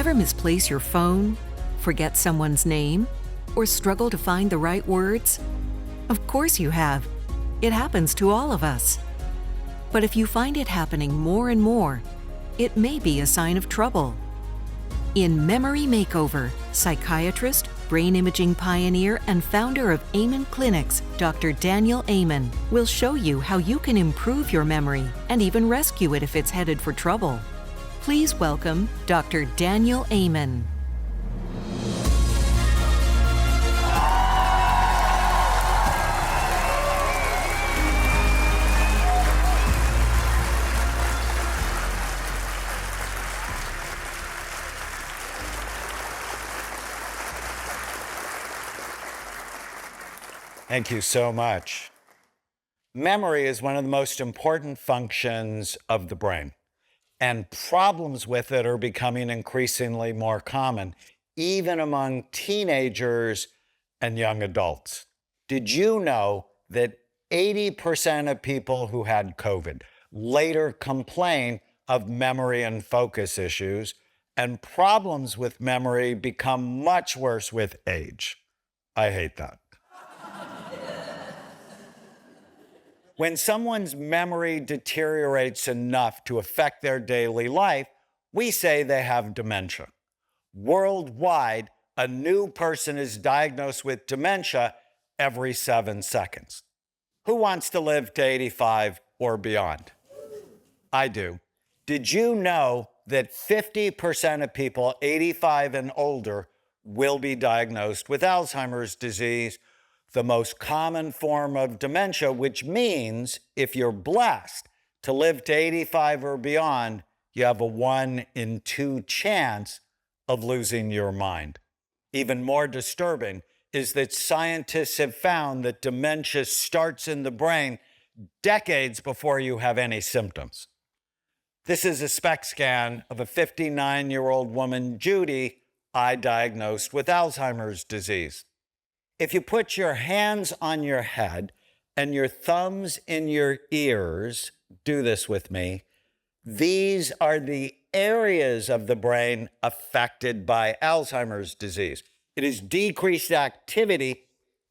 Ever misplace your phone, forget someone's name, or struggle to find the right words? Of course you have. It happens to all of us. But if you find it happening more and more, it may be a sign of trouble. In Memory Makeover, psychiatrist, brain imaging pioneer, and founder of Amen Clinics, Dr. Daniel Amen, will show you how you can improve your memory and even rescue it if it's headed for trouble. Please welcome Dr. Daniel Amen. Thank you so much. Memory is one of the most important functions of the brain, and problems with it are becoming increasingly more common, even among teenagers and young adults. Did you know that 80% of people who had COVID later complain of memory and focus issues, and problems with memory become much worse with age? I hate that. When someone's memory deteriorates enough to affect their daily life, we say they have dementia. Worldwide, a new person is diagnosed with dementia every 7 seconds. Who wants to live to 85 or beyond? I do. Did you know that 50% of people 85 and older will be diagnosed with Alzheimer's disease, the most common form of dementia, which means if you're blessed to live to 85 or beyond, you have a 1 in 2 chance of losing your mind. Even more disturbing is that scientists have found that dementia starts in the brain decades before you have any symptoms. This is a SPECT scan of a 59-year-old woman, Judy, I diagnosed with Alzheimer's disease. If you put your hands on your head and your thumbs in your ears, do this with me, these are the areas of the brain affected by Alzheimer's disease. It is decreased activity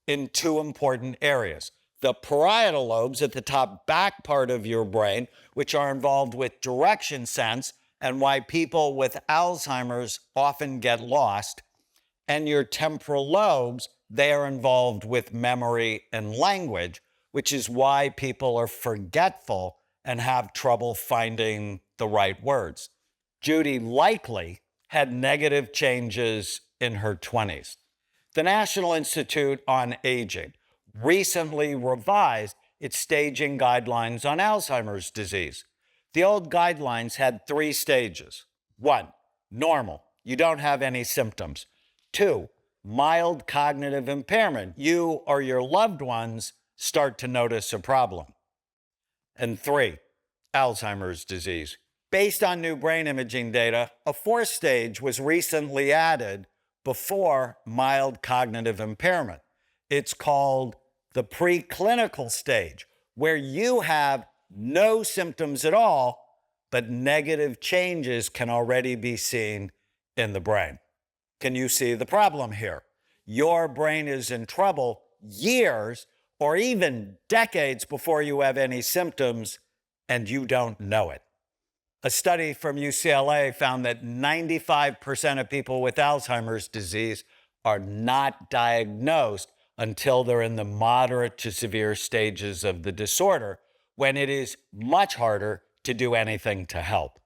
in 2 important areas. The parietal lobes at the top back part of your brain, which are involved with direction sense and why people with Alzheimer's often get lost, and your temporal lobes, they are involved with memory and language, which is why people are forgetful and have trouble finding the right words. Judy likely had negative changes in her 20s. The National Institute on Aging recently revised its staging guidelines on Alzheimer's disease. The old guidelines had 3 stages. 1, normal, you don't have any symptoms. 2, mild cognitive impairment. You or your loved ones start to notice a problem. And 3, Alzheimer's disease. Based on new brain imaging data, a 4th stage was recently added before mild cognitive impairment. It's called the preclinical stage, where you have no symptoms at all, but negative changes can already be seen in the brain. Can you see the problem here? Your brain is in trouble years or even decades before you have any symptoms, and you don't know it. A study from UCLA found that 95% of people with Alzheimer's disease are not diagnosed until they're in the moderate to severe stages of the disorder, when it is much harder to do anything to help.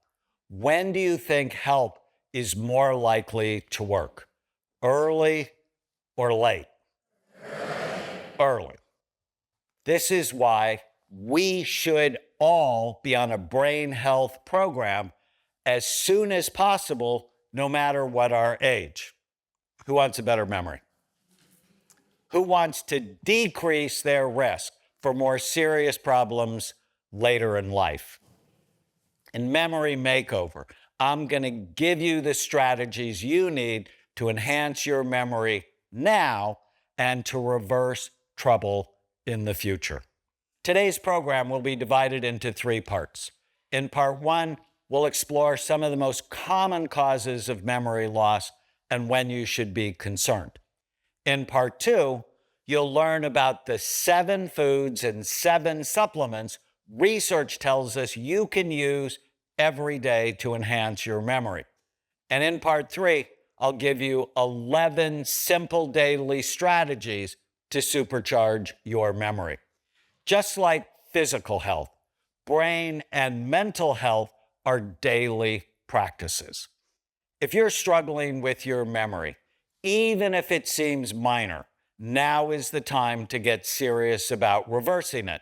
When do you think help is more likely to work? Early or late? Early. This is why we should all be on a brain health program as soon as possible, no matter what our age. Who wants a better memory? Who wants to decrease their risk for more serious problems later in life? In Memory Makeover, I'm going to give you the strategies you need to enhance your memory now and to reverse trouble in the future. Today's program will be divided into 3 parts. In part 1, we'll explore some of the most common causes of memory loss and when you should be concerned. In part 2, you'll learn about the 7 foods and 7 supplements research tells us you can use every day to enhance your memory. And in part 3, I'll give you 11 simple daily strategies to supercharge your memory. Just like physical health, brain and mental health are daily practices. If you're struggling with your memory, even if it seems minor, now is the time to get serious about reversing it.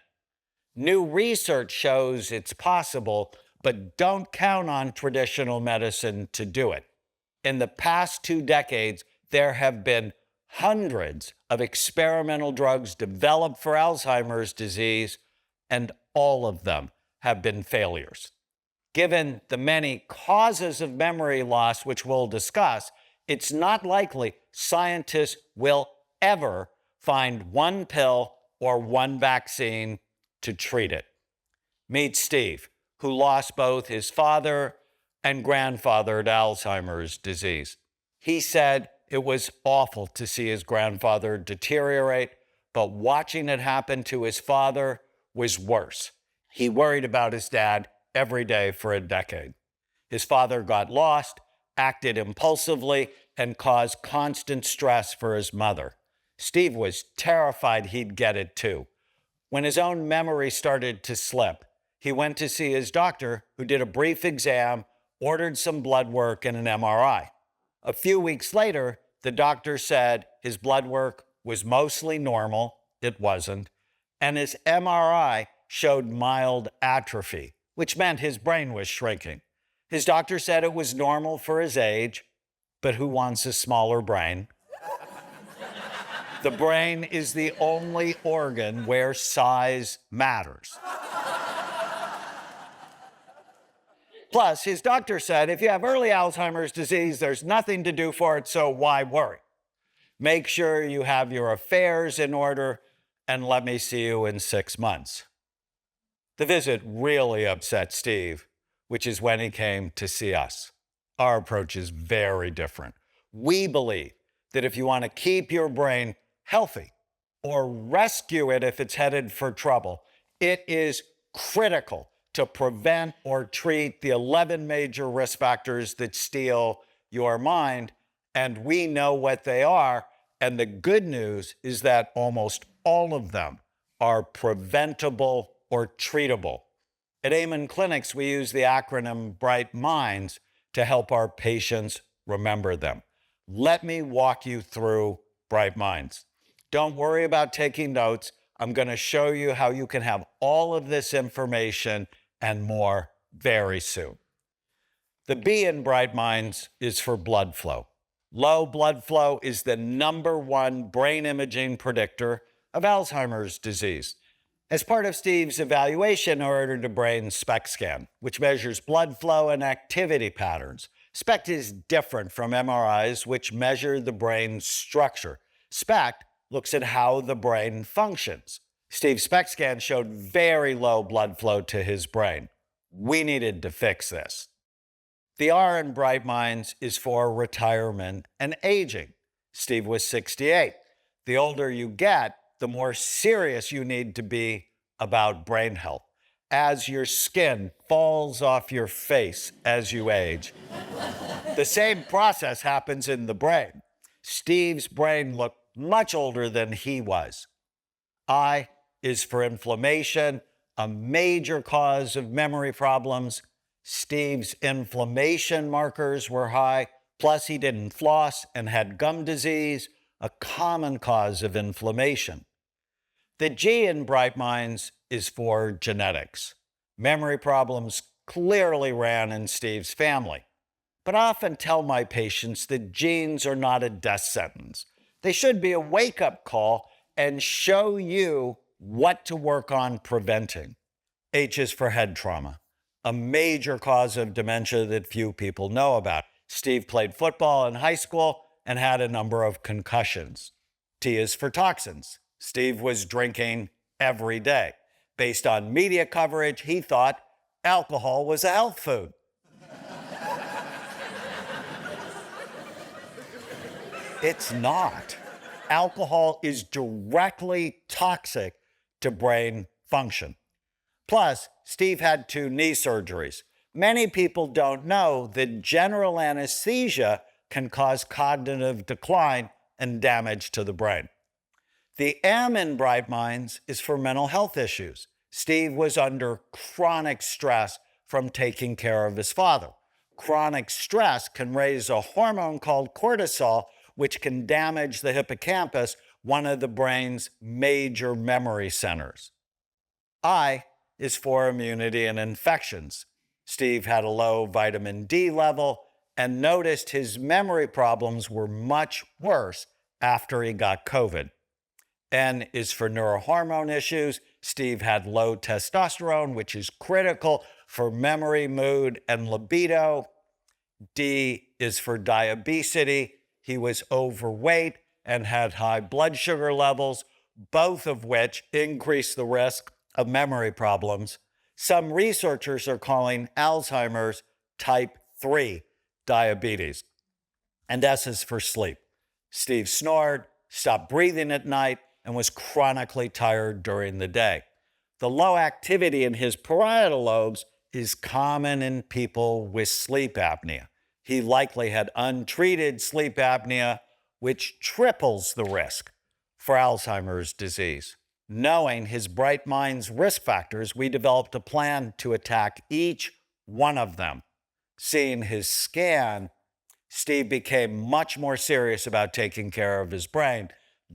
New research shows it's possible, but don't count on traditional medicine to do it. In the past 2 decades, there have been hundreds of experimental drugs developed for Alzheimer's disease, and all of them have been failures. Given the many causes of memory loss, which we'll discuss, it's not likely scientists will ever find one pill or one vaccine to treat it. Meet Steve, who lost both his father and grandfather to Alzheimer's disease. He said it was awful to see his grandfather deteriorate, but watching it happen to his father was worse. He worried about his dad every day for a decade. His father got lost, acted impulsively, and caused constant stress for his mother. Steve was terrified he'd get it too. When his own memory started to slip, he went to see his doctor, who did a brief exam, ordered some blood work and an MRI. A few weeks later, the doctor said his blood work was mostly normal, it wasn't, and his MRI showed mild atrophy, which meant his brain was shrinking. His doctor said it was normal for his age, but who wants a smaller brain? The brain is the only organ where size matters. Plus, his doctor said, if you have early Alzheimer's disease, there's nothing to do for it, so why worry? Make sure you have your affairs in order, and let me see you in 6 months. The visit really upset Steve, which is when he came to see us. Our approach is very different. We believe that if you want to keep your brain healthy or rescue it if it's headed for trouble, it is critical to prevent or treat the 11 major risk factors that steal your mind, and we know what they are. And the good news is that almost all of them are preventable or treatable. At Amen Clinics, we use the acronym Bright Minds to help our patients remember them. Let me walk you through Bright Minds. Don't worry about taking notes. I'm going to show you how you can have all of this information and more very soon. The B in Bright Minds is for blood flow. Low blood flow is the #1 brain imaging predictor of Alzheimer's disease. As part of Steve's evaluation, I ordered a brain SPECT scan, which measures blood flow and activity patterns. SPECT is different from MRIs, which measure the brain's structure. SPECT looks at how the brain functions. Steve's SPECT scan showed very low blood flow to his brain. We needed to fix this. The R in Bright Minds is for retirement and aging. Steve was 68. The older you get, the more serious you need to be about brain health. As your skin falls off your face as you age, the same process happens in the brain. Steve's brain looked much older than he was. I is for inflammation, a major cause of memory problems. Steve's inflammation markers were high, plus he didn't floss and had gum disease, a common cause of inflammation. The G in Bright Minds is for genetics. Memory problems clearly ran in Steve's family. But I often tell my patients that genes are not a death sentence. They should be a wake-up call and show you what to work on preventing. H is for head trauma, a major cause of dementia that few people know about. Steve played football in high school and had a number of concussions. T is for toxins. Steve was drinking every day. Based on media coverage, he thought alcohol was a health food. It's not. Alcohol is directly toxic to brain function. Plus, Steve had 2 knee surgeries. Many people don't know that general anesthesia can cause cognitive decline and damage to the brain. The M in Bright Minds is for mental health issues. Steve was under chronic stress from taking care of his father. Chronic stress can raise a hormone called cortisol, which can damage the hippocampus, one of the brain's major memory centers. I is for immunity and infections. Steve had a low vitamin D level and noticed his memory problems were much worse after he got COVID. N is for neurohormone issues. Steve had low testosterone, which is critical for memory, mood, and libido. D is for diabetes. He was overweight and had high blood sugar levels, both of which increase the risk of memory problems. Some researchers are calling Alzheimer's type 3 diabetes. And S is for sleep. Steve snored, stopped breathing at night, and was chronically tired during the day. The low activity in his parietal lobes is common in people with sleep apnea. He likely had untreated sleep apnea, which triples the risk for Alzheimer's disease. Knowing his Bright Minds risk factors, we developed a plan to attack each one of them. Seeing his scan, Steve became much more serious about taking care of his brain,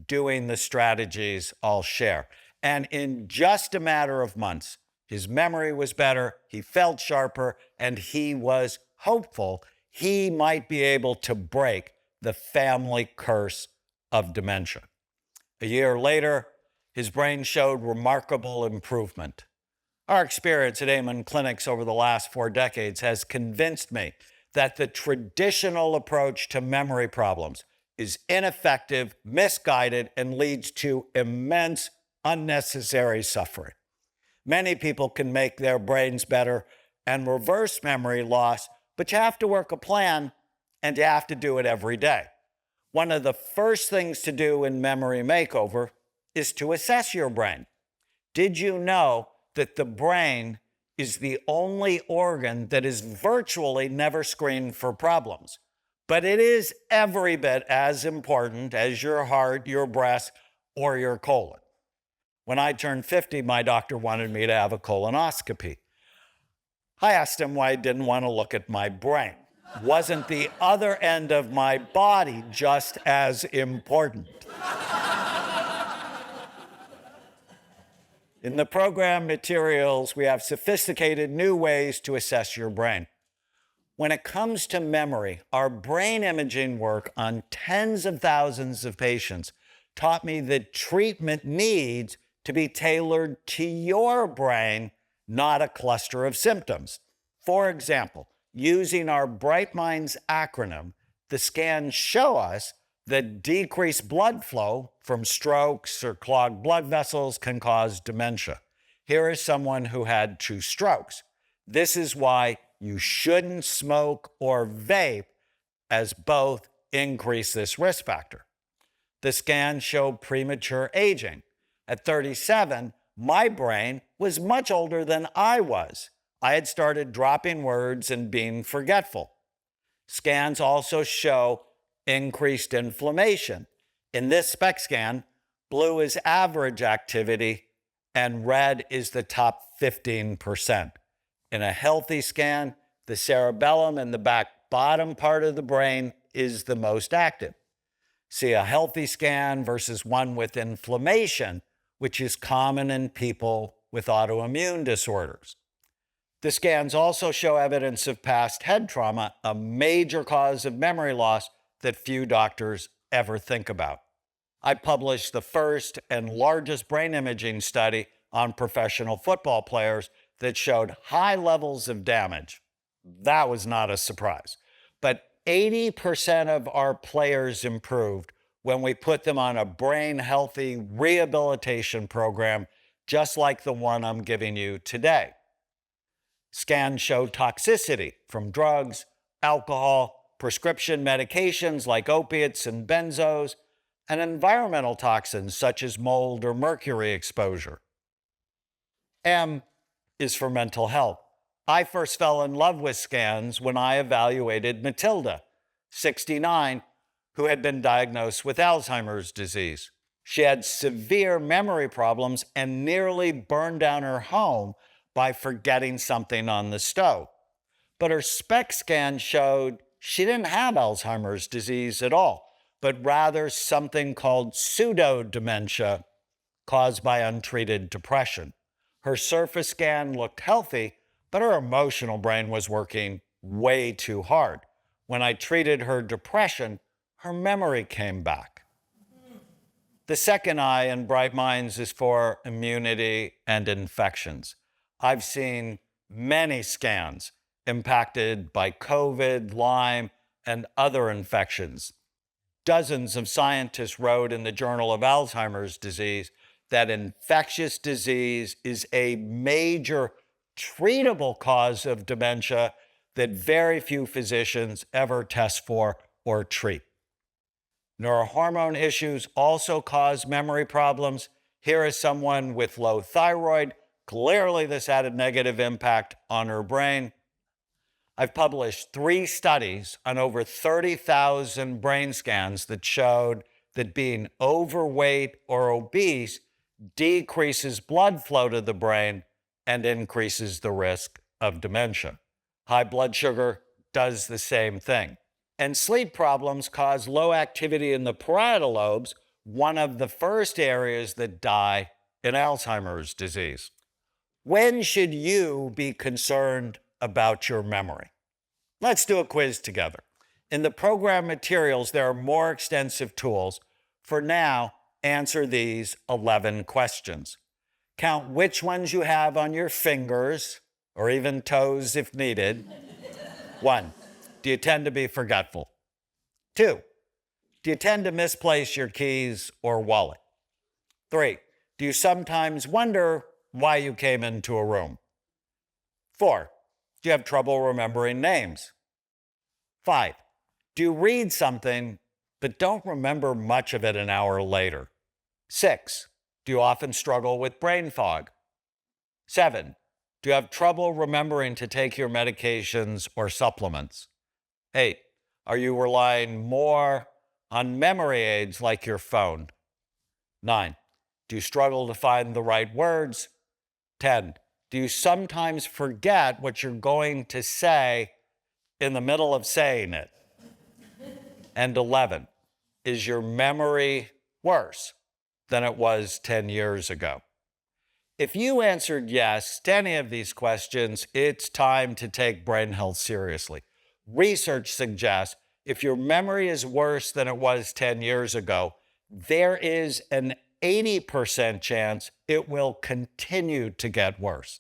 doing the strategies I'll share. And in just a matter of months, his memory was better, he felt sharper, and he was hopeful he might be able to break the family curse of dementia. A year later, his brain showed remarkable improvement. Our experience at Amen Clinics over the last 4 decades has convinced me that the traditional approach to memory problems is ineffective, misguided, and leads to immense unnecessary suffering. Many people can make their brains better and reverse memory loss, but you have to work a plan and you have to do it every day. One of the first things to do in Memory Makeover is to assess your brain. Did you know that the brain is the only organ that is virtually never screened for problems? But it is every bit as important as your heart, your breast, or your colon. When I turned 50, my doctor wanted me to have a colonoscopy. I asked him why he didn't want to look at my brain. Wasn't the other end of my body just as important? In the program materials, we have sophisticated new ways to assess your brain. When it comes to memory, our brain imaging work on tens of thousands of patients taught me that treatment needs to be tailored to your brain, not a cluster of symptoms. For example, using our Bright Minds acronym, the scans show us that decreased blood flow from strokes or clogged blood vessels can cause dementia. Here is someone who had 2 strokes. This is why you shouldn't smoke or vape, as both increase this risk factor. The scans showed premature aging. At 37, my brain was much older than I was. I had started dropping words and being forgetful. Scans also show increased inflammation. In this SPECT scan, blue is average activity and red is the top 15%. In a healthy scan, the cerebellum and the back bottom part of the brain is the most active. See a healthy scan versus one with inflammation, which is common in people with autoimmune disorders. The scans also show evidence of past head trauma, a major cause of memory loss that few doctors ever think about. I published the first and largest brain imaging study on professional football players that showed high levels of damage. That was not a surprise. But 80% of our players improved when we put them on a brain-healthy rehabilitation program, just like the one I'm giving you today. Scans showed toxicity from drugs, alcohol, prescription medications like opiates and benzos, and environmental toxins such as mold or mercury exposure. M is for mental health. I first fell in love with scans when I evaluated Matilda, 69, who had been diagnosed with Alzheimer's disease. She had severe memory problems and nearly burned down her home by forgetting something on the stove. But her SPECT scan showed she didn't have Alzheimer's disease at all, but rather something called pseudodementia caused by untreated depression. Her surface scan looked healthy, but her emotional brain was working way too hard. When I treated her depression, her memory came back. The second I in Bright Minds is for immunity and infections. I've seen many scans impacted by COVID, Lyme, and other infections. Dozens of scientists wrote in the Journal of Alzheimer's Disease that infectious disease is a major treatable cause of dementia that very few physicians ever test for or treat. Neurohormone issues also cause memory problems. Here is someone with low thyroid. Clearly, this had a negative impact on her brain. I've published 3 studies on over 30,000 brain scans that showed that being overweight or obese decreases blood flow to the brain and increases the risk of dementia. High blood sugar does the same thing. And sleep problems cause low activity in the parietal lobes, one of the first areas that die in Alzheimer's disease. When should you be concerned about your memory? Let's do a quiz together. In the program materials, there are more extensive tools. For now, answer these 11 questions. Count which ones you have on your fingers, or even toes if needed. 1, do you tend to be forgetful? 2, do you tend to misplace your keys or wallet? 3, do you sometimes wonder why you came into a room? 4, do you have trouble remembering names? 5, do you read something but don't remember much of it an hour later? 6, do you often struggle with brain fog? 7, do you have trouble remembering to take your medications or supplements? 8, are you relying more on memory aids like your phone? 9, do you struggle to find the right words? 10, do you sometimes forget what you're going to say in the middle of saying it? And 11, is your memory worse than it was 10 years ago? If you answered yes to any of these questions, it's time to take brain health seriously. Research suggests if your memory is worse than it was 10 years ago, there is an 80% chance it will continue to get worse.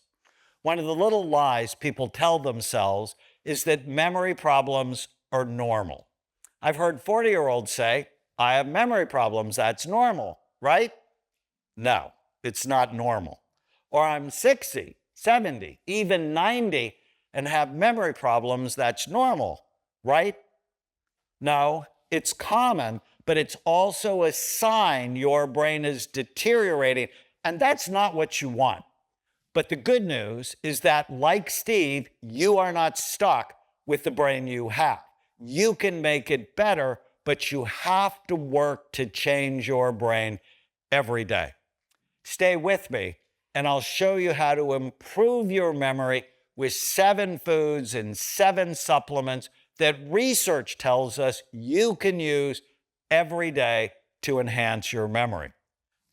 One of the little lies people tell themselves is that memory problems are normal. I've heard 40-year-olds say, I have memory problems, that's normal, right? No, it's not normal. Or I'm 60, 70, even 90 and have memory problems, that's normal, right? No, it's common, but it's also a sign your brain is deteriorating, and that's not what you want. But the good news is that, like Steve, you are not stuck with the brain you have. You can make it better, but you have to work to change your brain every day. Stay with me, and I'll show you how to improve your memory with 7 foods and 7 supplements that research tells us you can use every day to enhance your memory.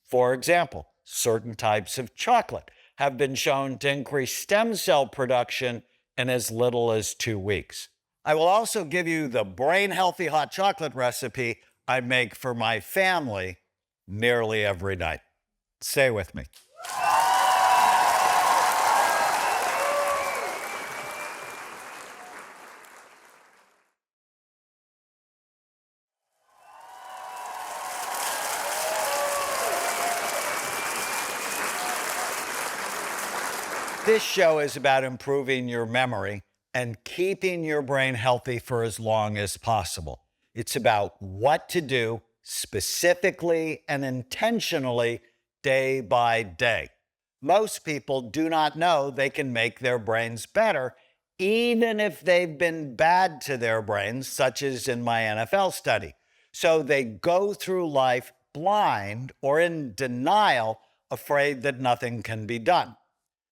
For example, certain types of chocolate have been shown to increase stem cell production in as little as 2 weeks. I will also give you the brain-healthy hot chocolate recipe I make for my family nearly every night. Stay with me. This show is about improving your memory, and keeping your brain healthy for as long as possible. It's about what to do specifically and intentionally day by day. Most people do not know they can make their brains better, even if they've been bad to their brains, such as in my NFL study. So they go through life blind or in denial, afraid that nothing can be done.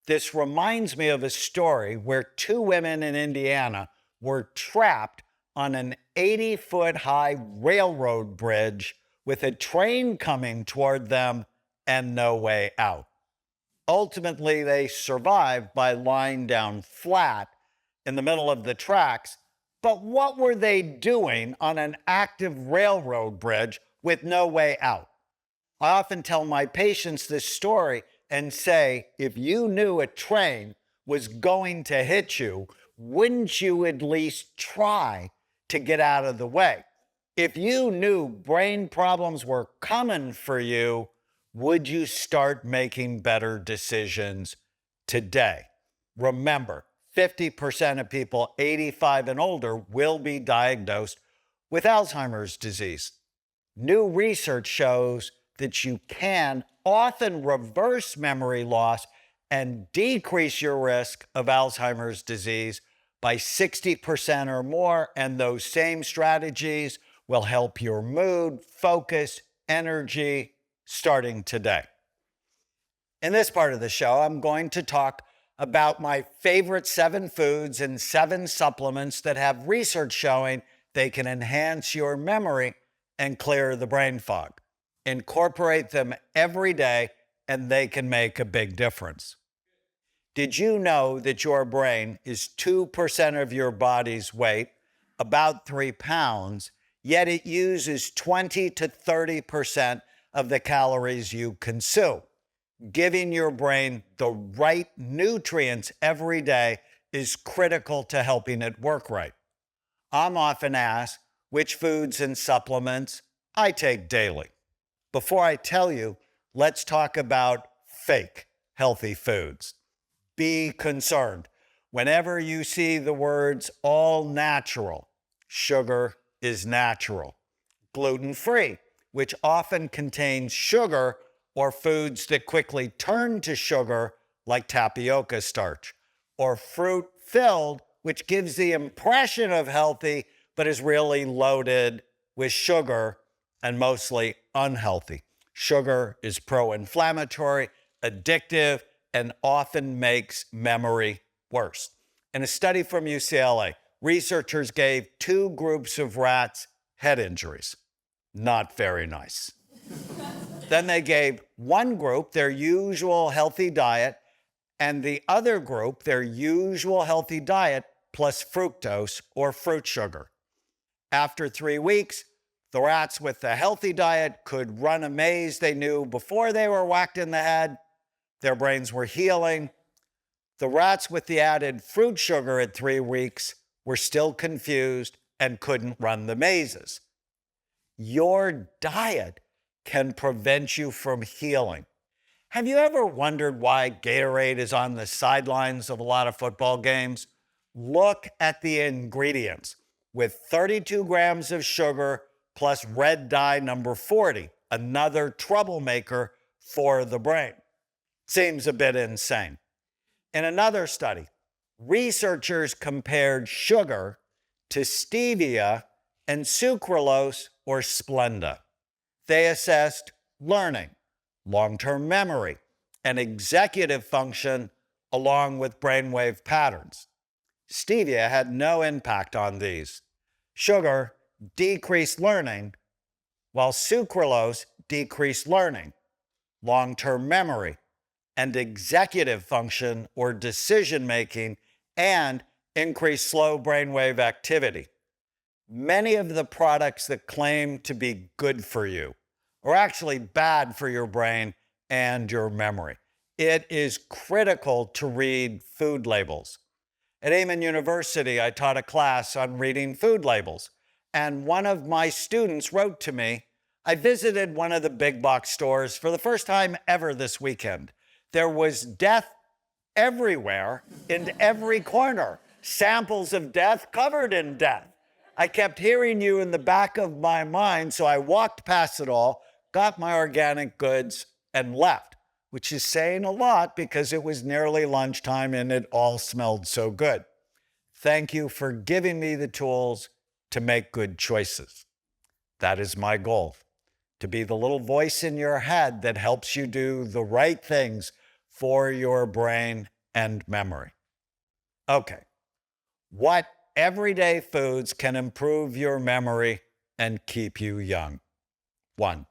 This reminds me of a story where two women in Indiana were trapped on an 80-foot high railroad bridge with a train coming toward them and no way out. Ultimately, they survived by lying down flat in the middle of the tracks. But what were they doing on an active railroad bridge with no way out? I often tell my patients this story and say, if you knew a train was going to hit you, wouldn't you at least try to get out of the way? If you knew brain problems were coming for you, would you start making better decisions today? Remember, 50% of people 85 and older will be diagnosed with Alzheimer's disease. New research shows that you can often reverse memory loss and decrease your risk of Alzheimer's disease by 60% or more, and those same strategies will help your mood, focus, energy starting today. In this part of the show, I'm going to talk about my favorite 7 foods and 7 supplements that have research showing they can enhance your memory and clear the brain fog. Incorporate them every day, and they can make a big difference. Did you know that your brain is 2% of your body's weight, about 3 pounds, yet it uses 20 to 30% of the calories you consume? Giving your brain the right nutrients every day is critical to helping it work right. I'm often asked which foods and supplements I take daily. Before I tell you, let's talk about fake healthy foods. Be concerned. Whenever you see the words all natural, sugar is natural. Gluten-free, which often contains sugar or foods that quickly turn to sugar, like tapioca starch. Or fruit-filled, which gives the impression of healthy, but is really loaded with sugar and mostly unhealthy. Sugar is pro-inflammatory, addictive, and often makes memory worse. In a study from UCLA, researchers gave 2 groups of rats head injuries. Not very nice. Then they gave one group their usual healthy diet and the other group their usual healthy diet plus fructose or fruit sugar. After 3 weeks, the rats with the healthy diet could run a maze they knew before they were whacked in the head. Their brains were healing. The rats with the added fruit sugar at 3 weeks were still confused and couldn't run the mazes. Your diet can prevent you from healing. Have you ever wondered why Gatorade is on the sidelines of a lot of football games? Look at the ingredients. With 32 grams of sugar plus red dye number 40, another troublemaker for the brain. Seems a bit insane. In another study, researchers compared sugar to stevia and sucralose or Splenda. They assessed learning, long-term memory, and executive function along with brainwave patterns. Stevia had no impact on these. Sugar decreased learning, while sucralose decreased learning, long-term memory, and executive function or decision-making, and increased slow brainwave activity. Many of the products that claim to be good for you are actually bad for your brain and your memory. It is critical to read food labels. At Amen University, I taught a class on reading food labels, and one of my students wrote to me, I visited one of the big box stores for the first time ever this weekend. There was death everywhere in every corner. Samples of death covered in death. I kept hearing you in the back of my mind, so I walked past it all, got my organic goods, and left, which is saying a lot because it was nearly lunchtime and it all smelled so good. Thank you for giving me the tools to make good choices. That is my goal, to be the little voice in your head that helps you do the right things for your brain and memory. Okay, what everyday foods can improve your memory and keep you young? 1,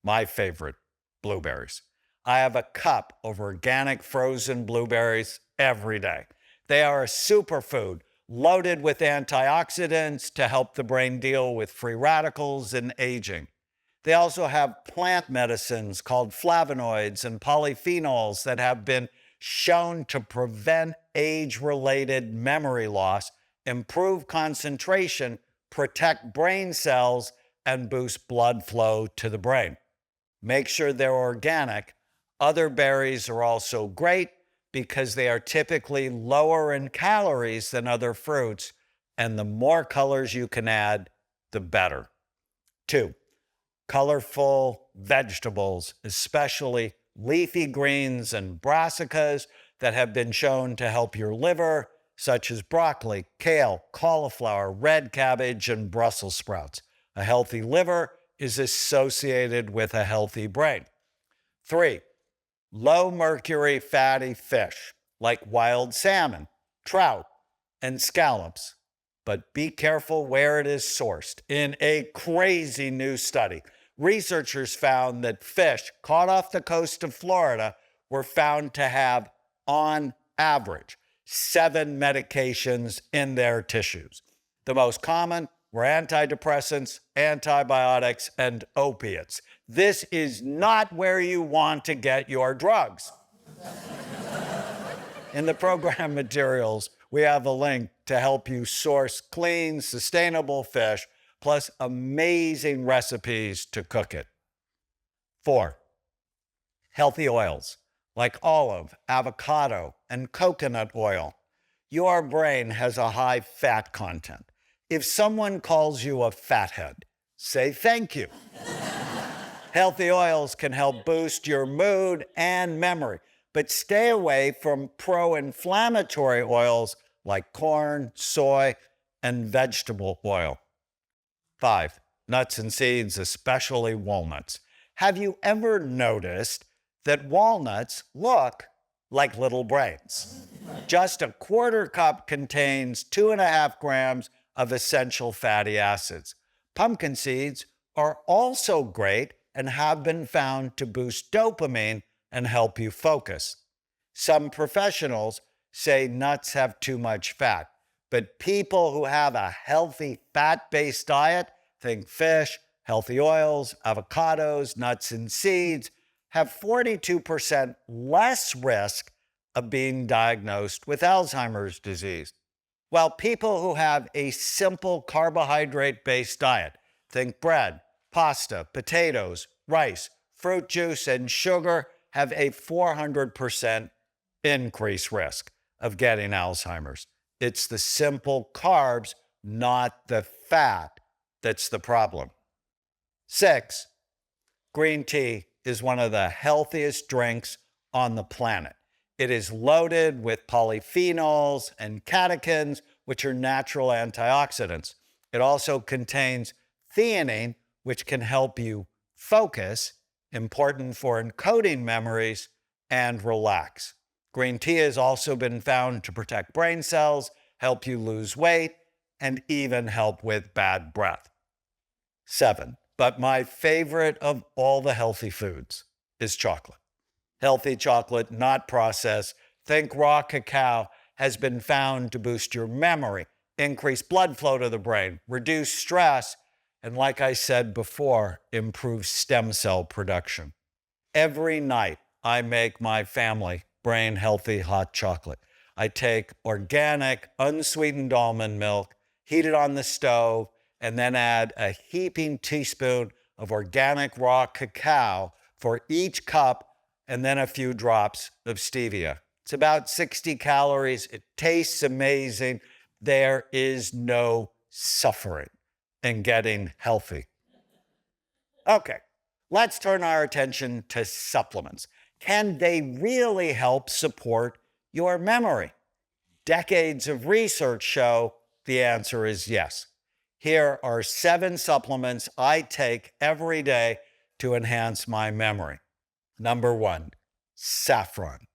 my favorite, blueberries. I have a cup of organic frozen blueberries every day. They are a superfood loaded with antioxidants to help the brain deal with free radicals and aging. They also have plant medicines called flavonoids and polyphenols that have been shown to prevent age-related memory loss, improve concentration, protect brain cells, and boost blood flow to the brain. Make sure they're organic. Other berries are also great because they are typically lower in calories than other fruits, and the more colors you can add, the better. 2, colorful vegetables, especially leafy greens and brassicas that have been shown to help your liver, such as broccoli, kale, cauliflower, red cabbage, and Brussels sprouts. A healthy liver is associated with a healthy brain. 3, low mercury fatty fish like wild salmon, trout, and scallops. But be careful where it is sourced. In a crazy new study, researchers found that fish caught off the coast of Florida were found to have, on average, 7 medications in their tissues. The most common were antidepressants, antibiotics, and opiates. This is not where you want to get your drugs. In the program materials, we have a link to help you source clean, sustainable fish, plus amazing recipes to cook it. 4, healthy oils like olive, avocado, and coconut oil. Your brain has a high fat content. If someone calls you a fathead, say thank you. Healthy oils can help boost your mood and memory, but stay away from pro-inflammatory oils like corn, soy, and vegetable oil. 5, nuts and seeds, especially walnuts. Have you ever noticed that walnuts look like little brains? Just a quarter cup contains 2.5 grams of essential fatty acids. Pumpkin seeds are also great and have been found to boost dopamine and help you focus. Some professionals say nuts have too much fat, but people who have a healthy fat-based diet, think fish, healthy oils, avocados, nuts, and seeds, have 42% less risk of being diagnosed with Alzheimer's disease. While people who have a simple carbohydrate-based diet, think bread, pasta, potatoes, rice, fruit juice, and sugar, have a 400% increased risk of getting Alzheimer's. It's the simple carbs, not the fat, that's the problem. 6, green tea is one of the healthiest drinks on the planet. It is loaded with polyphenols and catechins, which are natural antioxidants. It also contains theanine, which can help you focus, important for encoding memories, and relax. Green tea has also been found to protect brain cells, help you lose weight, and even help with bad breath. 7, but my favorite of all the healthy foods is chocolate. Healthy chocolate, not processed, think raw cacao, has been found to boost your memory, increase blood flow to the brain, reduce stress, and like I said before, improve stem cell production. Every night, I make my family brain healthy hot chocolate. I take organic, unsweetened almond milk, heat it on the stove, and then add a heaping teaspoon of organic raw cacao for each cup, and then a few drops of stevia. It's about 60 calories. It tastes amazing, There is no suffering in getting healthy. Okay, let's turn our attention to supplements. Can they really help support your memory? Decades of research show the answer is yes. Here are 7 supplements I take every day to enhance my memory. Number 1, saffron.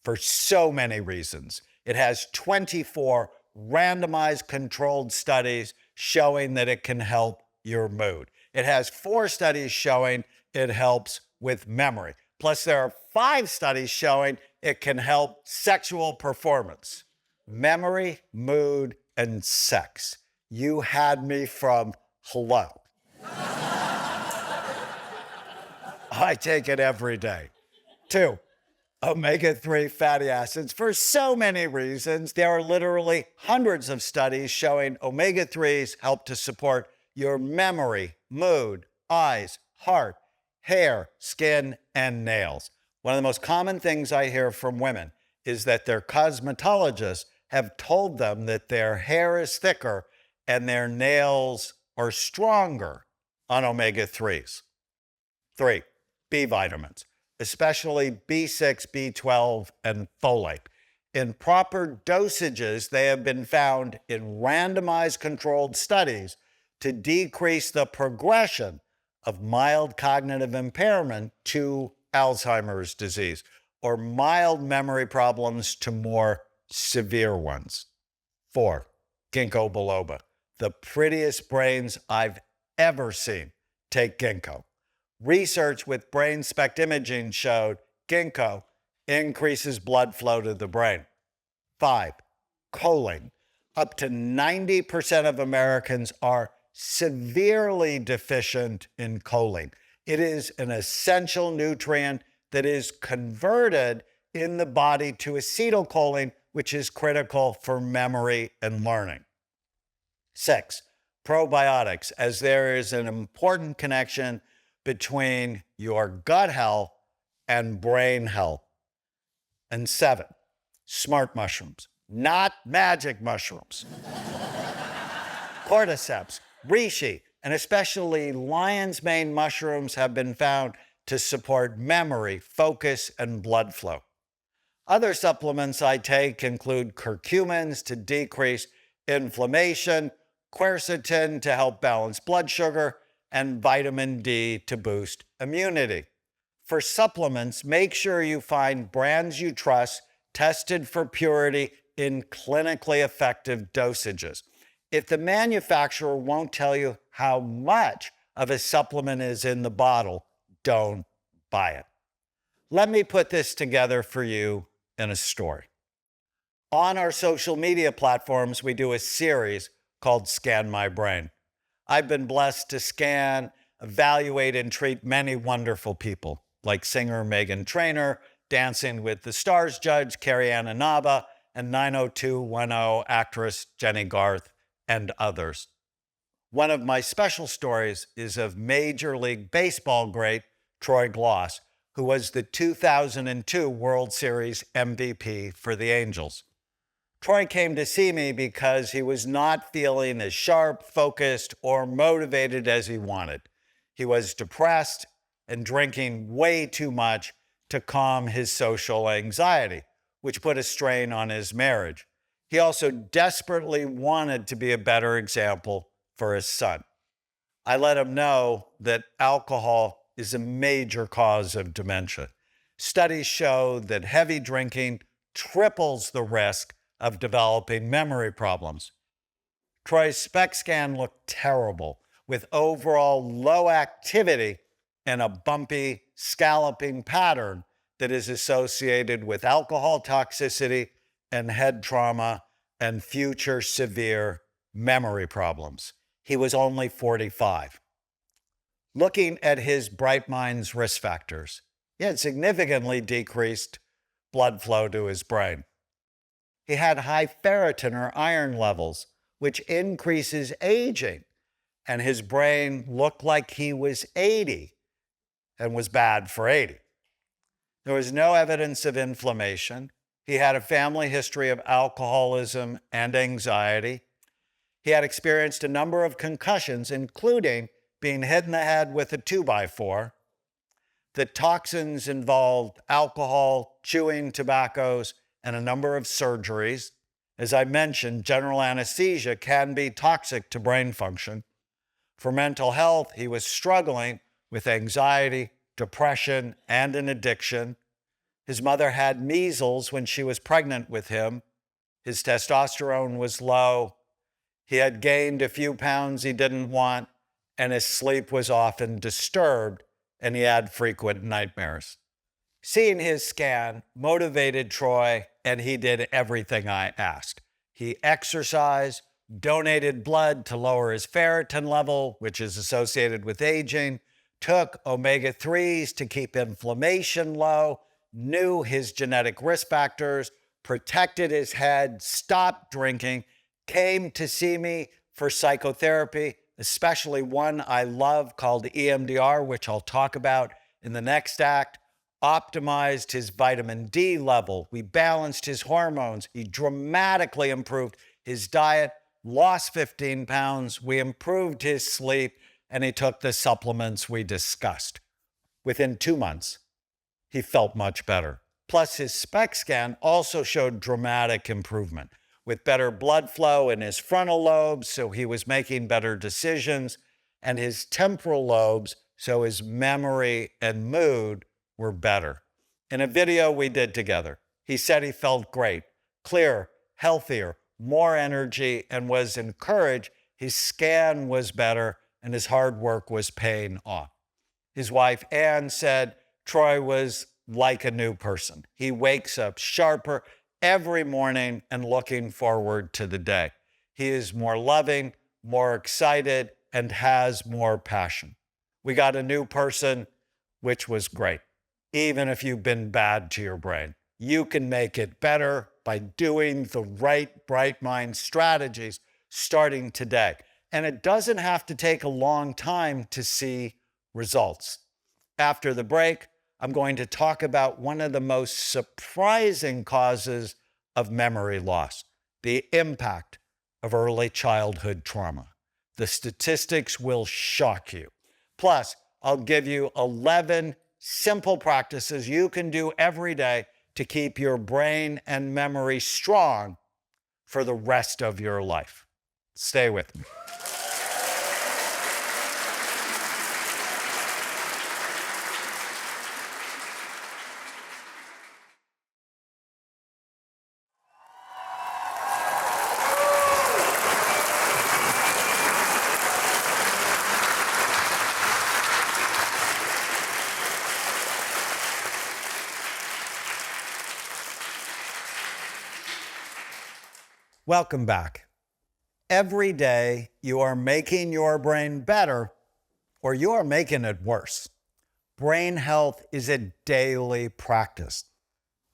For so many reasons. It has 24 randomized controlled studies showing that it can help your mood. It has 4 studies showing it helps with memory. Plus, there are 5 studies showing it can help sexual performance. Memory, mood, and sex. You had me from hello. I take it every day. 2, omega-3 fatty acids. For so many reasons, there are literally hundreds of studies showing omega-3s help to support your memory, mood, eyes, heart, hair, skin, and nails. One of the most common things I hear from women is that their cosmetologists have told them that their hair is thicker and their nails are stronger on omega-3s. 3, B vitamins, especially B6, B12, and folate. In proper dosages, they have been found in randomized controlled studies to decrease the progression of mild cognitive impairment to Alzheimer's disease or mild memory problems to more severe ones. 4, ginkgo biloba, the prettiest brains I've ever seen. Take ginkgo. Research with brain SPECT imaging showed ginkgo increases blood flow to the brain. 5, choline. Up to 90% of Americans are severely deficient in choline. It is an essential nutrient that is converted in the body to acetylcholine, which is critical for memory and learning. 6, probiotics, as there is an important connection between your gut health and brain health. And 7, smart mushrooms, not magic mushrooms. Cordyceps, reishi, and especially lion's mane mushrooms have been found to support memory, focus, and blood flow. Other supplements I take include curcumins to decrease inflammation, quercetin to help balance blood sugar, and vitamin D to boost immunity. For supplements, make sure you find brands you trust, tested for purity in clinically effective dosages. If the manufacturer won't tell you how much of a supplement is in the bottle, don't buy it. Let me put this together for you in a story. On our social media platforms, we do a series called Scan My Brain. I've been blessed to scan, evaluate, and treat many wonderful people, like singer Meghan Trainor, Dancing with the Stars judge Carrie Ann Inaba, and 90210 actress Jenny Garth, and others. One of my special stories is of Major League Baseball great Troy Glaus, who was the 2002 World Series MVP for the Angels. Troy came to see me because he was not feeling as sharp, focused, or motivated as he wanted. He was depressed and drinking way too much to calm his social anxiety, which put a strain on his marriage. He also desperately wanted to be a better example for his son. I let him know that alcohol is a major cause of dementia. Studies show that heavy drinking triples the risk of developing memory problems. Troy's SPECT scan looked terrible, with overall low activity and a bumpy, scalloping pattern that is associated with alcohol toxicity and head trauma and future severe memory problems. He was only 45. Looking at his Bright Minds risk factors, he had significantly decreased blood flow to his brain. He had high ferritin or iron levels, which increases aging, and his brain looked like he was 80 and was bad for 80. There was no evidence of inflammation. He had a family history of alcoholism and anxiety. He had experienced a number of concussions, including being hit in the head with a 2x4. The toxins involved alcohol, chewing tobaccos, and a number of surgeries. As I mentioned, general anesthesia can be toxic to brain function. For mental health, he was struggling with anxiety, depression, and an addiction. His mother had measles when she was pregnant with him. His testosterone was low. He had gained a few pounds he didn't want, and his sleep was often disturbed, and he had frequent nightmares. Seeing his scan motivated Troy, and he did everything I asked. He exercised, donated blood to lower his ferritin level, which is associated with aging, took omega-3s to keep inflammation low, knew his genetic risk factors, protected his head, stopped drinking, came to see me for psychotherapy, especially one I love called EMDR, which I'll talk about in the next act, optimized his vitamin D level. We balanced his hormones. He dramatically improved his diet, lost 15 pounds. We improved his sleep, and he took the supplements we discussed. Within 2 months, he felt much better. Plus, his SPECT scan also showed dramatic improvement with better blood flow in his frontal lobes, so he was making better decisions, and his temporal lobes, so his memory and mood were better. In a video we did together, he said he felt great, clearer, healthier, more energy, and was encouraged. His scan was better, and his hard work was paying off. His wife, Ann, said Troy was like a new person. He wakes up sharper every morning and looking forward to the day. He is more loving, more excited, and has more passion. We got a new person, which was great. Even if you've been bad to your brain, you can make it better by doing the right Bright Mind strategies starting today. And it doesn't have to take a long time to see results. After the break, I'm going to talk about one of the most surprising causes of memory loss, the impact of early childhood trauma. The statistics will shock you. Plus, I'll give you 11 simple practices you can do every day to keep your brain and memory strong for the rest of your life. Stay with me. Welcome back. Every day you are making your brain better or you are making it worse. Brain health is a daily practice.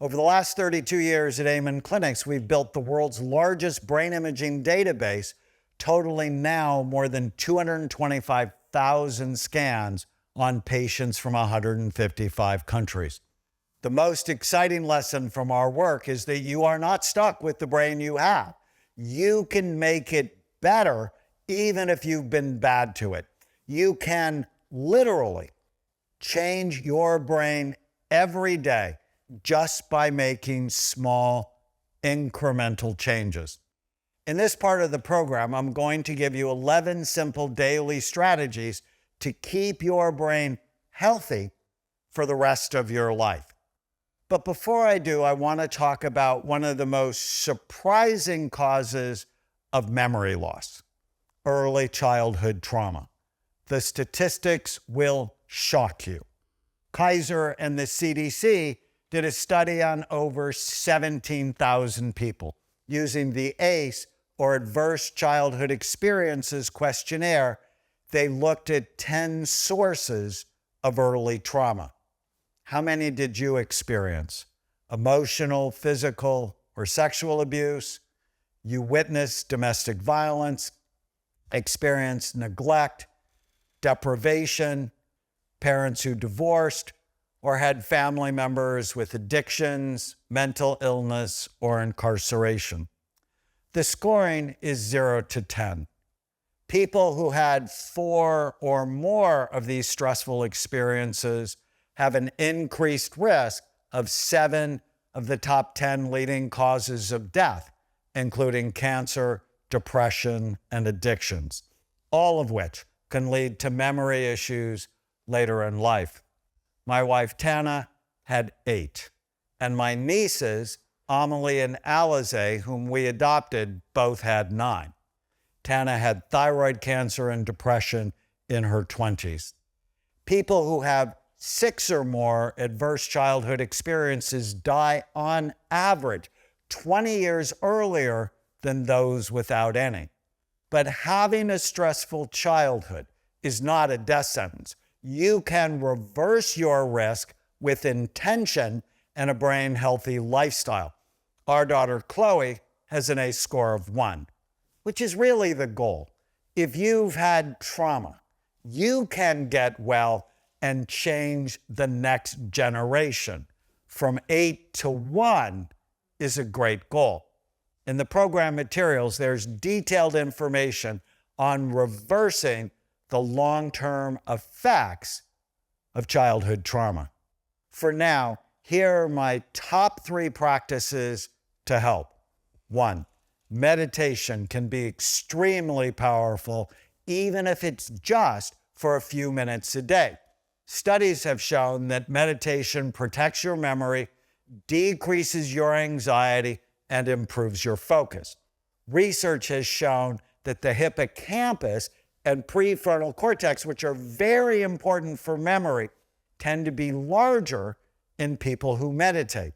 Over the last 32 years at Amen Clinics, we've built the world's largest brain imaging database, totaling now more than 225,000 scans on patients from 155 countries. The most exciting lesson from our work is that you are not stuck with the brain you have. You can make it better even if you've been bad to it. You can literally change your brain every day just by making small incremental changes. In this part of the program, I'm going to give you 11 simple daily strategies to keep your brain healthy for the rest of your life. But before I do, I want to talk about one of the most surprising causes of memory loss, early childhood trauma. The statistics will shock you. Kaiser and the CDC did a study on over 17,000 people using the ACE, or Adverse Childhood Experiences questionnaire. They looked at 10 sources of early trauma. How many did you experience? Emotional, physical, or sexual abuse? You witnessed domestic violence, experienced neglect, deprivation, parents who divorced, or had family members with addictions, mental illness, or incarceration. The scoring is 0 to 10. People who had 4 or more of these stressful experiences have an increased risk of 7 of the top 10 leading causes of death, including cancer, depression, and addictions, all of which can lead to memory issues later in life. My wife, Tana, had 8, and my nieces, Amelie and Alize, whom we adopted, both had 9. Tana had thyroid cancer and depression in her 20s. People who have 6 or more adverse childhood experiences die on average 20 years earlier than those without any. But having a stressful childhood is not a death sentence. You can reverse your risk with intention and a brain-healthy lifestyle. Our daughter, Chloe, has an ACE score of 1, which is really the goal. If you've had trauma, you can get well and change the next generation. From 8 to 1 is a great goal. In the program materials, there's detailed information on reversing the long-term effects of childhood trauma. For now, here are my top 3 practices to help. 1, meditation can be extremely powerful, even if it's just for a few minutes a day. Studies have shown that meditation protects your memory, decreases your anxiety, and improves your focus. Research has shown that the hippocampus and prefrontal cortex, which are very important for memory, tend to be larger in people who meditate.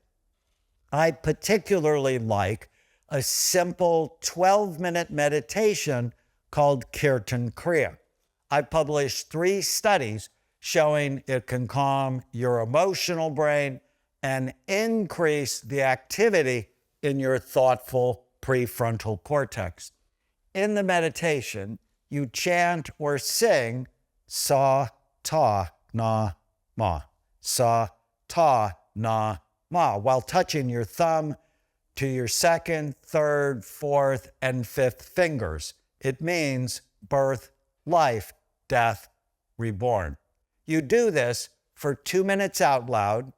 I particularly like a simple 12-minute meditation called Kirtan Kriya. I published 3 studies showing it can calm your emotional brain and increase the activity in your thoughtful prefrontal cortex. In the meditation, you chant or sing sa, ta, na, ma, sa, ta, na, ma, while touching your thumb to your 2nd, 3rd, 4th, and 5th fingers. It means birth, life, death, reborn. You do this for 2 minutes out loud,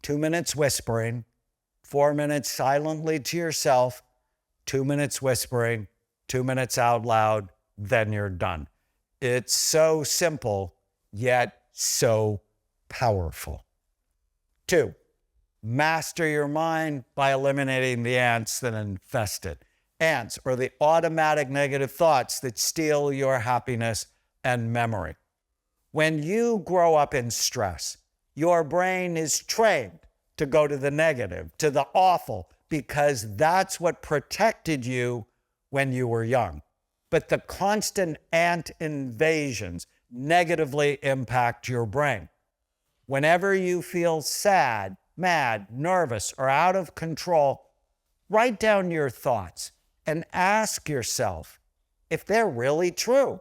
2 minutes whispering, 4 minutes silently to yourself, 2 minutes whispering, 2 minutes out loud, then you're done. It's so simple, yet so powerful. 2, master your mind by eliminating the ants that infest it. Ants are the automatic negative thoughts that steal your happiness and memory. When you grow up in stress, your brain is trained to go to the negative, to the awful, because that's what protected you when you were young. But the constant ant invasions negatively impact your brain. Whenever you feel sad, mad, nervous, or out of control, write down your thoughts and ask yourself if they're really true.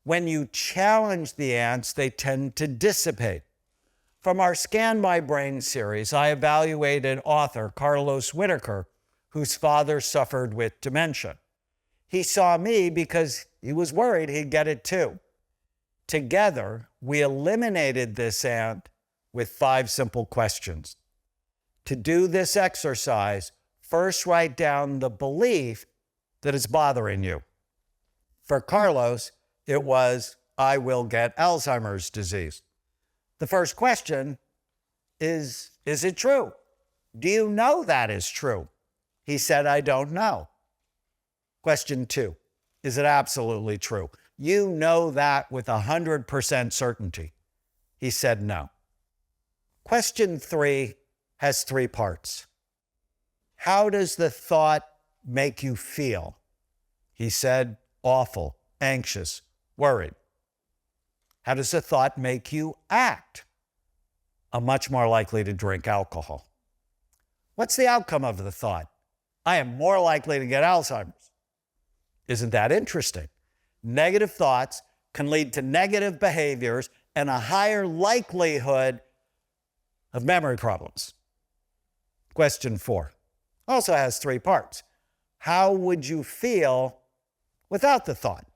When you challenge the ants, they tend to dissipate. From our Scan My Brain series, I evaluated author Carlos Whitaker, whose father suffered with dementia. He saw me because he was worried he'd get it too. Together, we eliminated this ant with 5 simple questions. To do this exercise, first write down the belief that is bothering you. For Carlos, it was, I will get Alzheimer's disease. The first question is it true? Do you know that is true? He said, I don't know. Question 2, is it absolutely true? You know that with 100% certainty. He said no. Question 3 has 3 parts. How does the thought make you feel? He said, awful, anxious, worried. How does the thought make you act? I'm much more likely to drink alcohol. What's the outcome of the thought? I am more likely to get Alzheimer's. Isn't that interesting? Negative thoughts can lead to negative behaviors and a higher likelihood of memory problems. Question 4 also has 3 parts. How would you feel without the thought?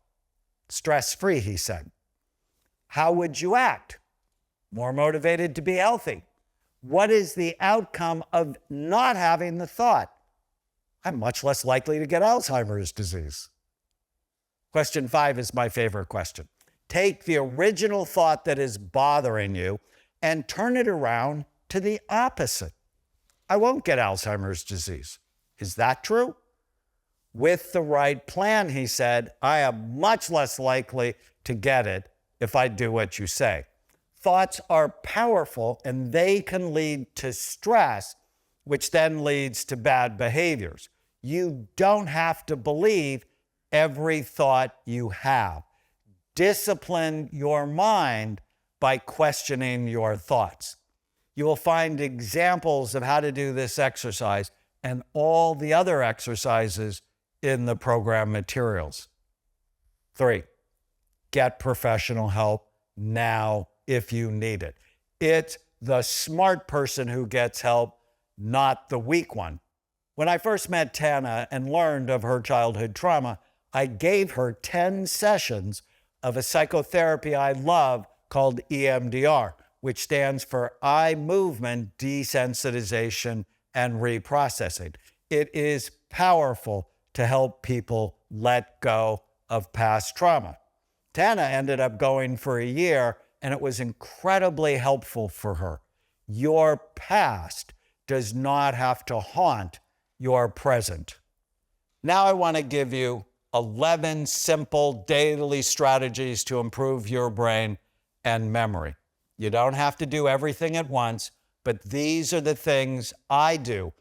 Stress-free, he said. How would you act? More motivated to be healthy. What is the outcome of not having the thought? I'm much less likely to get Alzheimer's disease. Question 5 is my favorite question. Take the original thought that is bothering you and turn it around to the opposite. I won't get Alzheimer's disease. Is that true? With the right plan, he said, I am much less likely to get it if I do what you say. Thoughts are powerful and they can lead to stress, which then leads to bad behaviors. You don't have to believe every thought you have. Discipline your mind by questioning your thoughts. You will find examples of how to do this exercise and all the other exercises in the program materials. 3, get professional help now if you need it. It's the smart person who gets help, not the weak one. When I first met Tana and learned of her childhood trauma, I gave her 10 sessions of a psychotherapy I love called EMDR, which stands for eye movement desensitization and reprocessing. It is powerful to help people let go of past trauma. Tana ended up going for a year, and it was incredibly helpful for her. Your past does not have to haunt your present. Now I want to give you 11 simple daily strategies to improve your brain and memory. You don't have to do everything at once, but these are the things I do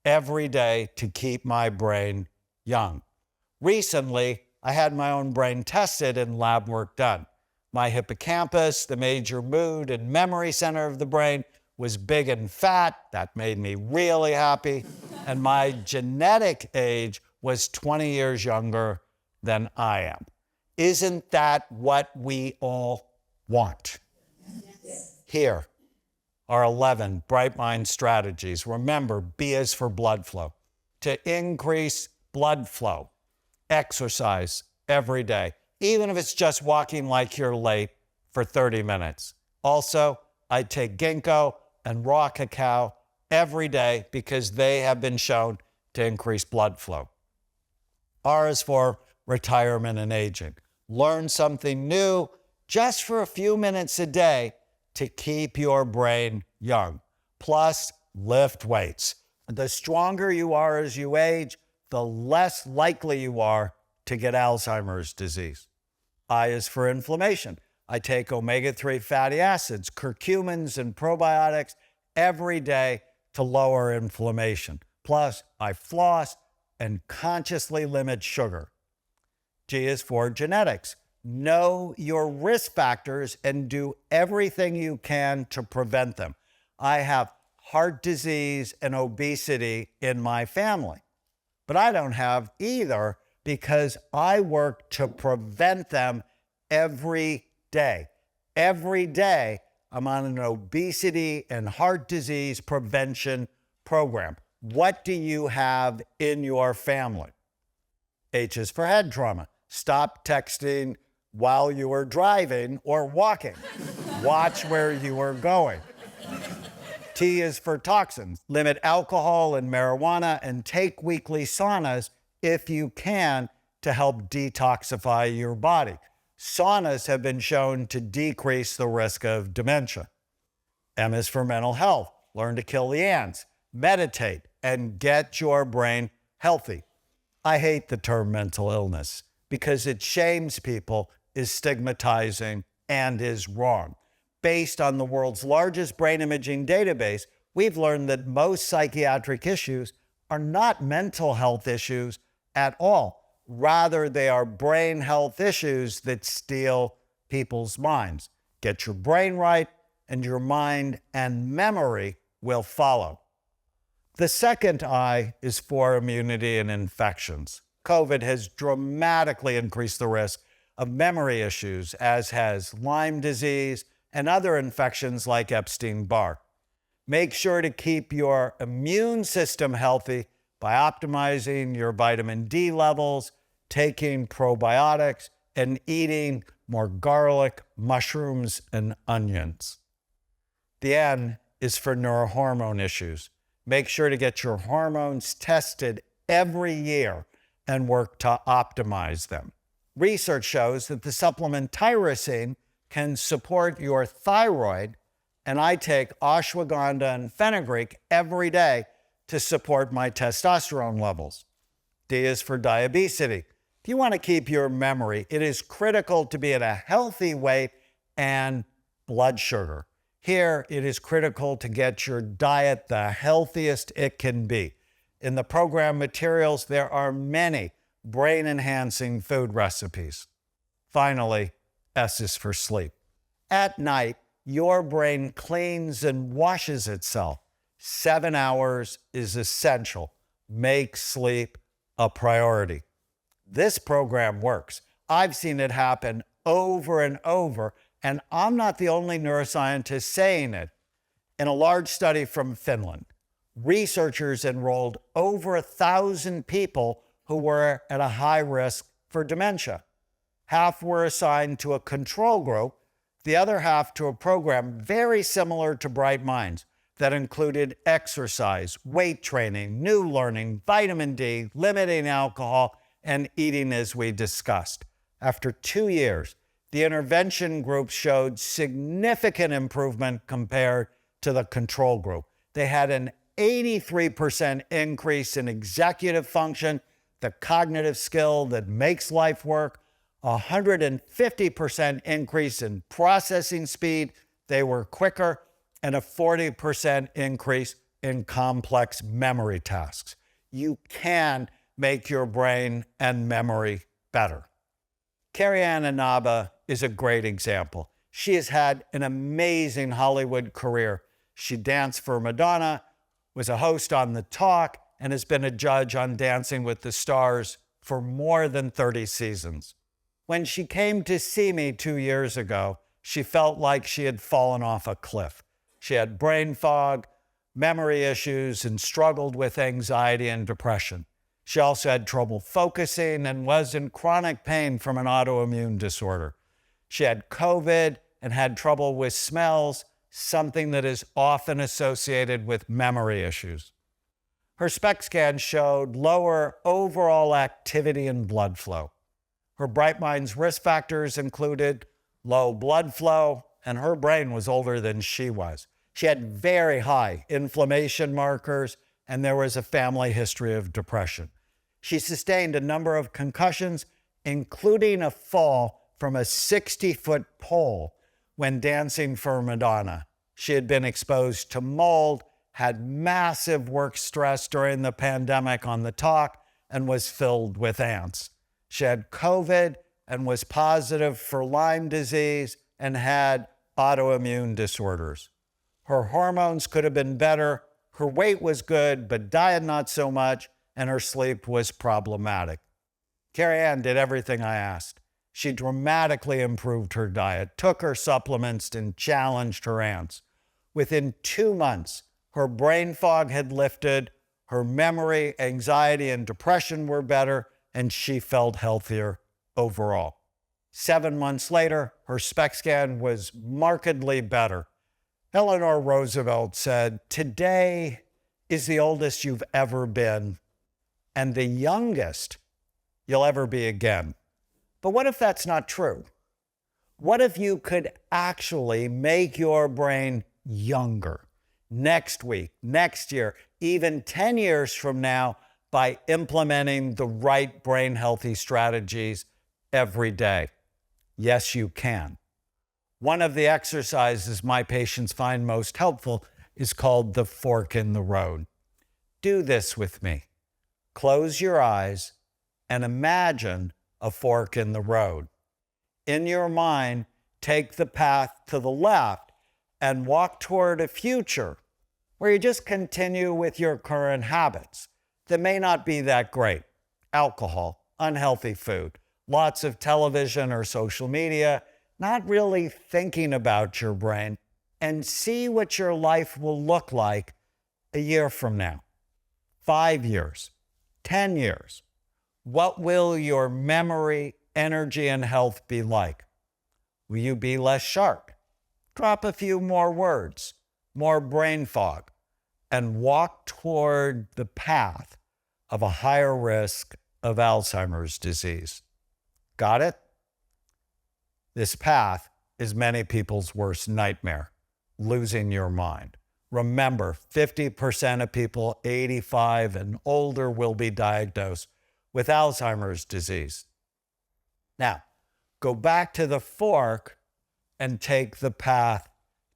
every day to keep my brain young. Recently, I had my own brain tested and lab work done. My hippocampus, the major mood and memory center of the brain, was big and fat. That made me really happy. And my genetic age was 20 years younger than I am. Isn't that what we all want? Yes. Here are 11 Bright Mind strategies. Remember, B is for blood flow. To increase blood flow, exercise every day, even if it's just walking like you're late for 30 minutes. Also, I take ginkgo and raw cacao every day because they have been shown to increase blood flow. R is for retirement and aging. Learn something new just for a few minutes a day to keep your brain young. Plus, lift weights. The stronger you are as you age, the less likely you are to get Alzheimer's disease. I is for inflammation. I take omega-3 fatty acids, curcumins, and probiotics every day to lower inflammation. Plus, I floss and consciously limit sugar. G is for genetics. Know your risk factors and do everything you can to prevent them. I have heart disease and obesity in my family, but I don't have either because I work to prevent them every day. Every day, I'm on an obesity and heart disease prevention program. What do you have in your family? H is for head trauma. Stop texting while you are driving or walking. Watch where you are going. T is for toxins. Limit alcohol and marijuana and take weekly saunas if you can to help detoxify your body. Saunas have been shown to decrease the risk of dementia. M is for mental health. Learn to kill the ants, meditate, and get your brain healthy. I hate the term mental illness because it shames people, is stigmatizing, and is wrong. Based on the world's largest brain imaging database, we've learned that most psychiatric issues are not mental health issues at all. Rather, they are brain health issues that steal people's minds. Get your brain right, and your mind and memory will follow. The second I is for immunity and infections. COVID has dramatically increased the risk of memory issues, as has Lyme disease and other infections like Epstein-Barr. Make sure to keep your immune system healthy by optimizing your vitamin D levels, taking probiotics, and eating more garlic, mushrooms, and onions. The N is for neurohormone issues. Make sure to get your hormones tested every year and work to optimize them. Research shows that the supplement tyrosine can support your thyroid, and I take ashwagandha and fenugreek every day to support my testosterone levels. D is for diabetes. If you want to keep your memory, it is critical to be at a healthy weight and blood sugar. Here, it is critical to get your diet the healthiest it can be. In the program materials, there are many brain-enhancing food recipes. Finally, S is for sleep. At night, your brain cleans and washes itself. 7 hours is essential. Make sleep a priority. This program works. I've seen it happen over and over, and I'm not the only neuroscientist saying it. In a large study from Finland, researchers enrolled over 1,000 people who were at a high risk for dementia. Half were assigned to a control group, the other half to a program very similar to Bright Minds that included exercise, weight training, new learning, vitamin D, limiting alcohol, and eating as we discussed. After 2 years, the intervention group showed significant improvement compared to the control group. They had an 83% increase in executive function, the cognitive skill that makes life work, 150% increase in processing speed, they were quicker, and a 40% increase in complex memory tasks. You can make your brain and memory better. Carrie-Ann Inaba is a great example. She has had an amazing Hollywood career. She danced for Madonna, was a host on The Talk, and has been a judge on Dancing with the Stars for more than 30 seasons. When she came to see me 2 years ago, she felt like she had fallen off a cliff. She had brain fog, memory issues, and struggled with anxiety and depression. She also had trouble focusing and was in chronic pain from an autoimmune disorder. She had COVID and had trouble with smells, something that is often associated with memory issues. Her SPECT scan showed lower overall activity and blood flow. Her Bright Minds risk factors included low blood flow, and her brain was older than she was. She had very high inflammation markers, and there was a family history of depression. She sustained a number of concussions, including a fall from a 60-foot pole when dancing for Madonna. She had been exposed to mold, had massive work stress during the pandemic on The Talk, and was filled with ants. She had COVID and was positive for Lyme disease and had autoimmune disorders. Her hormones could have been better. Her weight was good, but diet not so much, and her sleep was problematic. Carrie-Ann did everything I asked. She dramatically improved her diet, took her supplements, and challenged her ants. Within 2 months, her brain fog had lifted, her memory, anxiety, and depression were better, and she felt healthier overall. 7 months later, her SPECT scan was markedly better. Eleanor Roosevelt said, "Today is the oldest you've ever been and the youngest you'll ever be again." But what if that's not true? What if you could actually make your brain younger next week, next year, even 10 years from now by implementing the right brain healthy strategies every day? Yes, you can. One of the exercises my patients find most helpful is called the fork in the road. Do this with me. Close your eyes and imagine a fork in the road. In your mind, take the path to the left and walk toward a future where you just continue with your current habits that may not be that great. Alcohol, unhealthy food, lots of television or social media, not really thinking about your brain, and see what your life will look like a year from now, 5 years, 10 years. What will your memory, energy, and health be like? Will you be less sharp? Drop a few more words, more brain fog, and walk toward the path of a higher risk of Alzheimer's disease. Got it? This path is many people's worst nightmare, losing your mind. Remember, 50% of people 85 and older will be diagnosed with Alzheimer's disease. Now, go back to the fork and take the path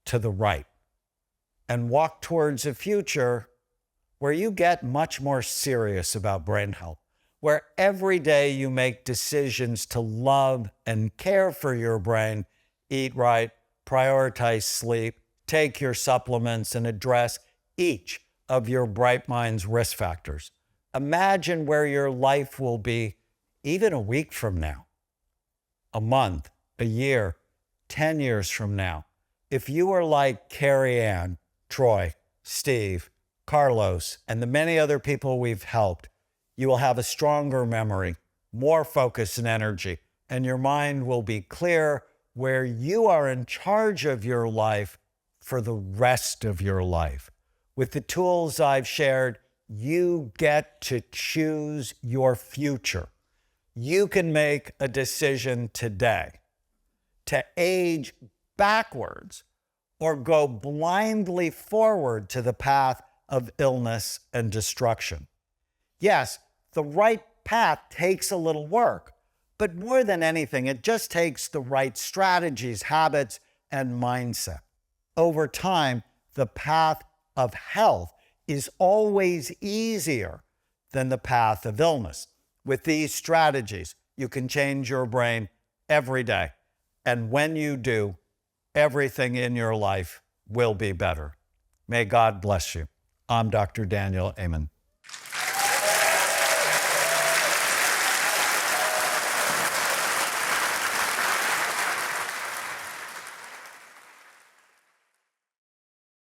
to the right and walk towards a future where you get much more serious about brain health, where every day you make decisions to love and care for your brain, eat right, prioritize sleep, take your supplements, and address each of your bright mind's risk factors. Imagine where your life will be even a week from now, a month, a year, 10 years from now. If you are like Carrie Ann, Troy, Steve, Carlos, and the many other people we've helped, you will have a stronger memory, more focus and energy, and your mind will be clear where you are in charge of your life for the rest of your life. With the tools I've shared, you get to choose your future. You can make a decision today to age backwards or go blindly forward to the path of illness and destruction. Yes, the right path takes a little work, but more than anything, it just takes the right strategies, habits, and mindset. Over time, the path of health is always easier than the path of illness. With these strategies, you can change your brain every day. And when you do, everything in your life will be better. May God bless you. I'm Dr. Daniel Amen.